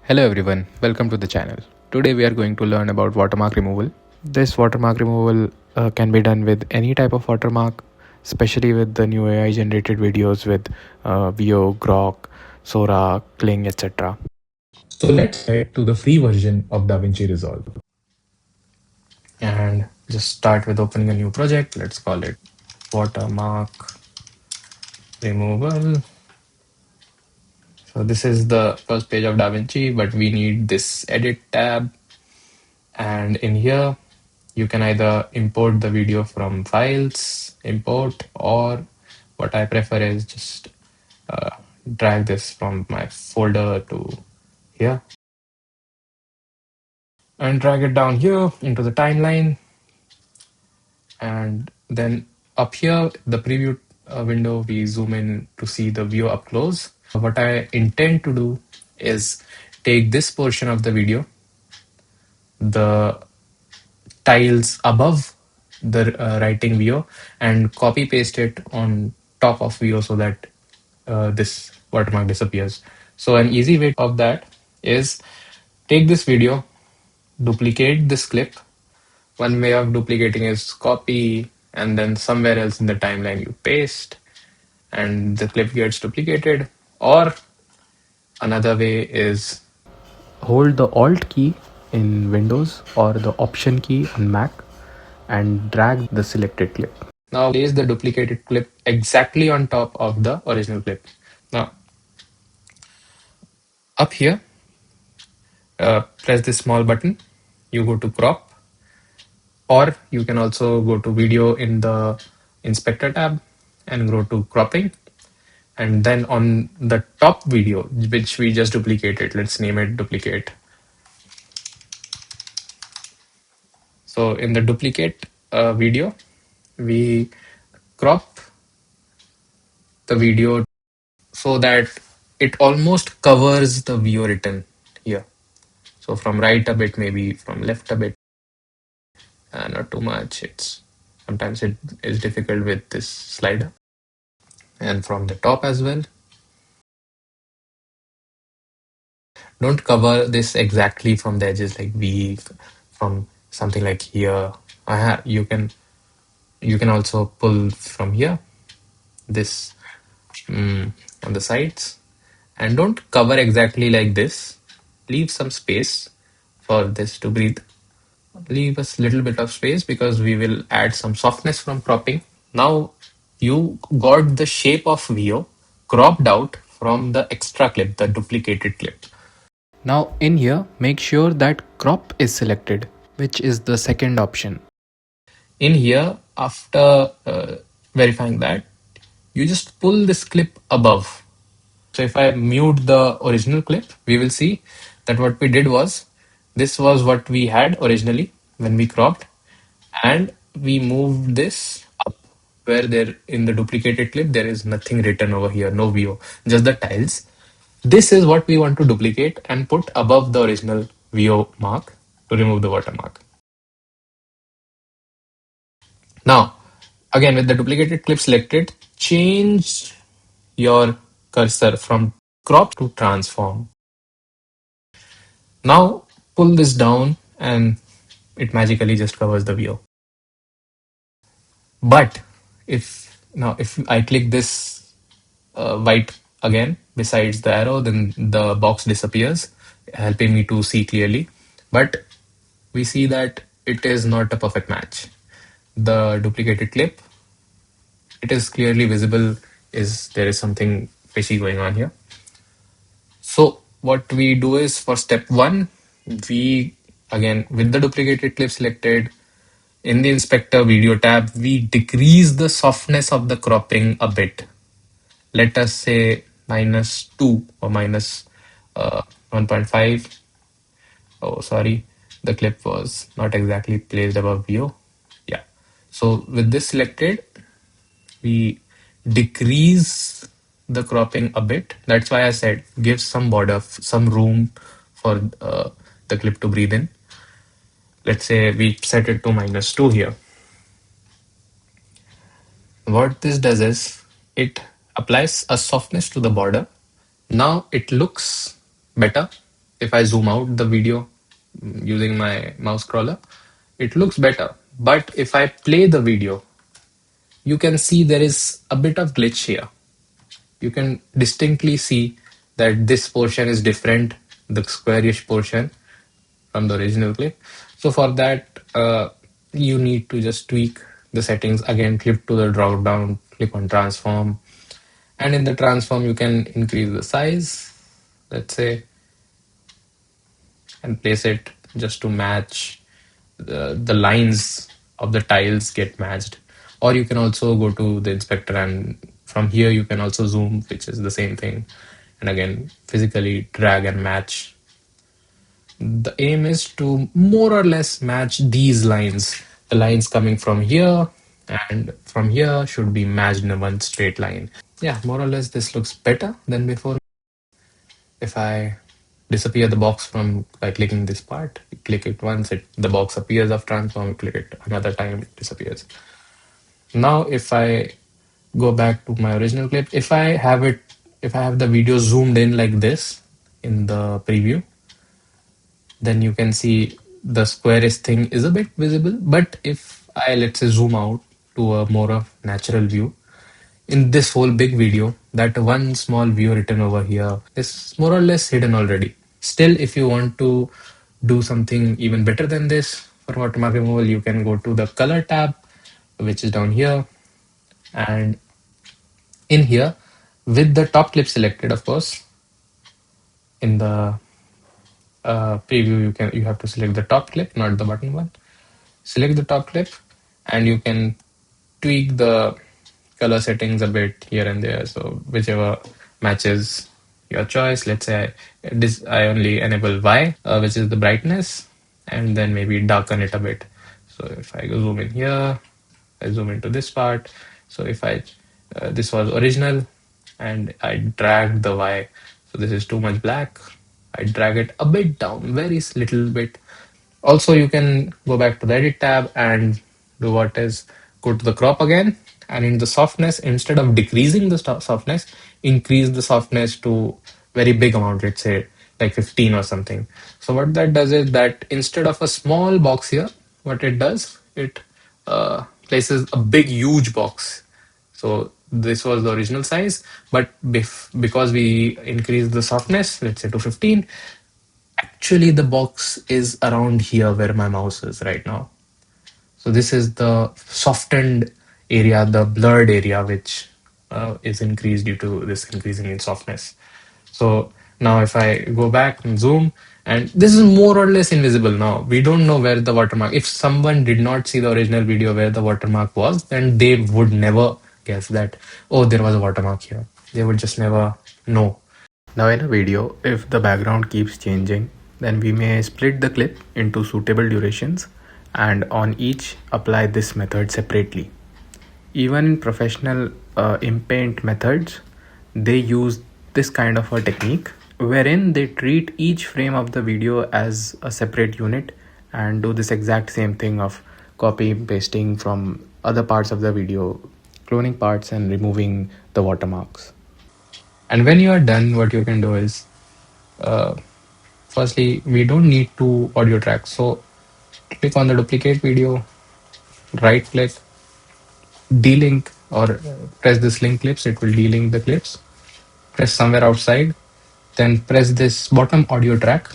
Hello everyone, welcome to the channel. Today we are going to learn about watermark removal. This watermark removal can be done with any type of watermark, especially with the new AI generated videos with Veo, Grok, Sora, Kling, etc. So let's head to the free version of DaVinci Resolve and just start with opening a new project. Let's call it watermark removal. So this is the first page of DaVinci, but we need this edit tab. And in here, you can either import the video from files, import, or what I prefer is just uh, drag this from my folder to here and drag it down here into the timeline. And then up here, the preview window, we zoom in to see the view up close. What I intend to do is take this portion of the video, the tiles above the writing VO, and copy paste it on top of VO so that this watermark disappears. So an easy way of that is take this video, duplicate this clip. One way of duplicating is copy and then somewhere else in the timeline you paste and the clip gets duplicated. Or another way is hold the Alt key in Windows or the Option key on Mac and drag the selected clip. Now place the duplicated clip exactly on top of the original clip. Now up here, press this small button. You go to crop, or you can also go to video in the inspector tab and go to cropping. And then on the top video, which we just duplicated, let's name it duplicate. So in the duplicate video, we crop the video so that it almost covers the VO written here. So from right a bit, maybe from left a bit, not too much. It's sometimes it is difficult with this slider, and from the top as well. Don't cover this exactly from the edges, like V, from something like here. You can also pull from here, this on the sides, and don't cover exactly like this. Leave some space for this to breathe. Leave us little bit of space because we will add some softness from cropping. Now you got the shape of VO cropped out from the extra clip, the duplicated clip. Now in here, make sure that crop is selected, which is the second option. In here, after verifying that, you just pull this clip above. So if I mute the original clip, we will see that what we did was, this was what we had originally when we cropped, and we moved this up where there in the duplicated clip, there is nothing written over here, no VO, just the tiles. This is what we want to duplicate and put above the original VO mark to remove the watermark. Now, again, with the duplicated clip selected, change your cursor from crop to transform. Now pull this down and it magically just covers the VO. But if I click this white again besides the arrow, then the box disappears, helping me to see clearly. But we see that it is not a perfect match. The duplicated clip, it is clearly visible is there is something fishy going on here. So what we do is, for step one, we again with the duplicated clip selected, in the inspector video tab, we decrease the softness of the cropping a bit. Let us say -2 or minus 1.5. Oh, sorry, the clip was not exactly placed above view. Yeah. So with this selected, we decrease the cropping a bit. That's why I said give some border, some room for the clip to breathe in. Let's say we set it to -2 here. What this does is it applies a softness to the border. Now it looks better. if I zoom out the video using my mouse scroller, it looks better. But if I play the video, you can see there is a bit of glitch here. You can distinctly see that this portion is different, the squarish portion from the original clip. So for that, you need to just tweak the settings again, click to the drop down, click on transform, and in the transform you can increase the size, let's say, and place it just to match the lines of the tiles get matched. Or you can also go to the inspector, and from here you can also zoom, which is the same thing, and again physically drag and match. The aim is to more or less match these lines. The lines coming from here and from here should be matched in one straight line. Yeah, more or less this looks better than before. If I disappear the box from by clicking this part, you click it once, the box appears of transform, click it another time, it disappears. Now if I go back to my original clip, if I have the video zoomed in like this in the preview, then you can see the squarish thing is a bit visible. But if I, let's say, zoom out to a more of natural view, in this whole big video, that one small view written over here is more or less hidden already. Still, if you want to do something even better than this for watermark removal, you can go to the color tab, which is down here, and in here, with the top clip selected, of course, in the preview, you have to select the top clip, not the button one. Select the top clip, and you can tweak the color settings a bit here and there, so whichever matches your choice. Let's say I only enable Y, which is the brightness, and then maybe darken it a bit. So if I go zoom in here, I zoom into this part. So if I this was original and I drag the Y, so this is too much black, I drag it a bit down, very little bit. Also, you can go back to the edit tab and do what is, go to the crop again, and in the softness, instead of decreasing the softness, increase the softness to very big amount, let's say like 15 or something. So what that does is that instead of a small box here, what it does, it places a big huge box. So this was the original size, but because we increased the softness, let's say to 15, actually the box is around here where my mouse is right now. So this is the softened area, the blurred area, which is increased due to this increasing in softness. So now if I go back and zoom, and this is more or less invisible now. We don't know where the watermark, if someone did not see the original video where the watermark was, then they would never guess that, oh, there was a watermark here. They would just never know. Now in a video, if the background keeps changing, then we may split the clip into suitable durations and on each apply this method separately. Even in professional in-paint methods, they use this kind of a technique wherein they treat each frame of the video as a separate unit and do this exact same thing of copy pasting from other parts of the video, cloning parts and removing the watermarks. And when you are done, what you can do is, uh, firstly, we don't need two audio tracks. So click on the duplicate video, right click, delink, or press this link clips, it will delink the clips. Press somewhere outside, then press this bottom audio track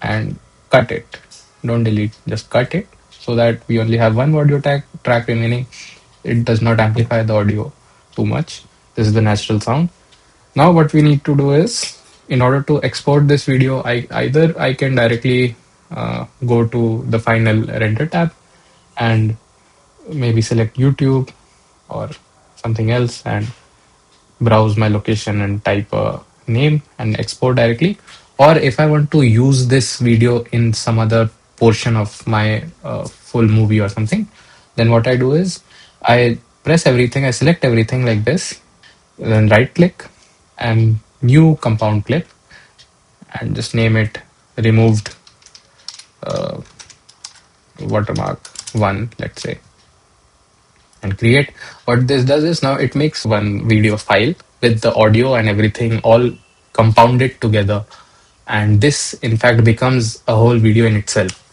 and cut it. Don't delete, just cut it so that we only have one audio track remaining. It does not amplify the audio too much. This is the natural sound. Now what we need to do is, in order to export this video, I can directly go to the final render tab and maybe select YouTube or something else and browse my location and type a name and export directly. Or if I want to use this video in some other portion of my full movie or something, then what I do is I press everything, I select everything like this, then right click and new compound clip and just name it removed uh, watermark 1, let's say, and create. What this does is now it makes one video file with the audio and everything all compounded together, and this in fact becomes a whole video in itself.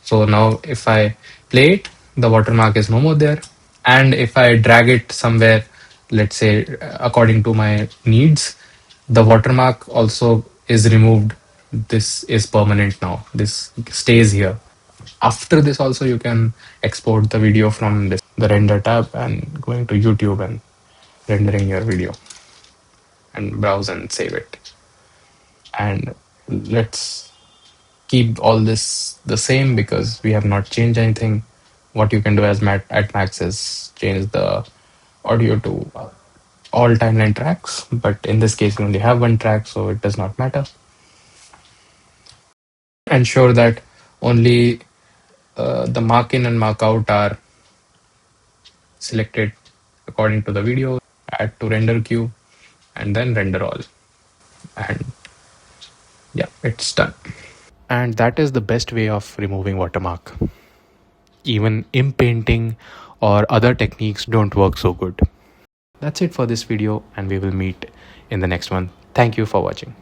So now if I play it, the watermark is no more there. And if I drag it somewhere, let's say according to my needs, the watermark also is removed. This is permanent now. This stays here. After this also you can export the video from this, the render tab, and going to YouTube and rendering your video and browse and save it. And let's keep all this the same because we have not changed anything. What you can do as at Max is change the audio to all timeline tracks, but in this case we only have one track, so it does not matter. Ensure that only the mark in and mark out are selected according to the video. Add to render queue and then render all, and yeah, it's done. And that is the best way of removing watermark. Even inpainting or other techniques don't work so good. That's it for this video, and we will meet in the next one. Thank you for watching.